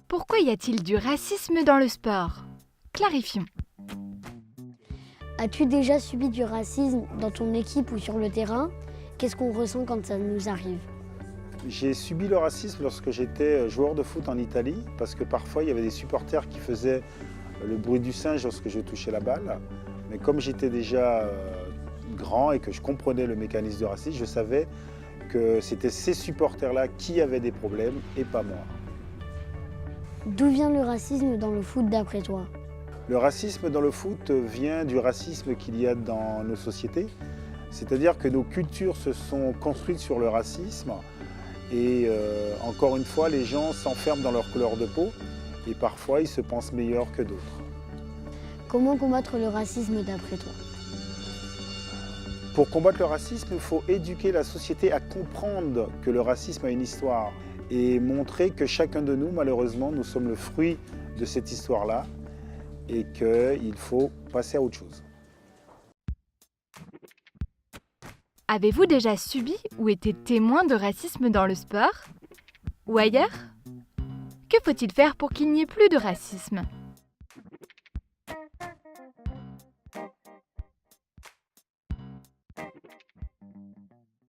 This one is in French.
Pourquoi y a-t-il du racisme dans le sport? Clarifions. As-tu déjà subi du racisme dans ton équipe ou sur le terrain? Qu'est-ce qu'on ressent quand ça nous arrive? J'ai subi le racisme lorsque j'étais joueur de foot en Italie, parce que parfois il y avait des supporters qui faisaient le bruit du singe lorsque je touchais la balle. Mais comme j'étais déjà grand et que je comprenais le mécanisme de racisme, je savais que c'était ces supporters-là qui avaient des problèmes et pas moi. D'où vient le racisme dans le foot d'après toi? Le racisme dans le foot vient du racisme qu'il y a dans nos sociétés. C'est-à-dire que nos cultures se sont construites sur le racisme et encore une fois, les gens s'enferment dans leur couleur de peau et parfois ils se pensent meilleurs que d'autres. Comment combattre le racisme d'après toi? Pour combattre le racisme, il faut éduquer la société à comprendre que le racisme a une histoire et montrer que chacun de nous, malheureusement, nous sommes le fruit de cette histoire-là et qu'il faut passer à autre chose. Avez-vous déjà subi ou été témoin de racisme dans le sport? Ou ailleurs? Que faut-il faire pour qu'il n'y ait plus de racisme?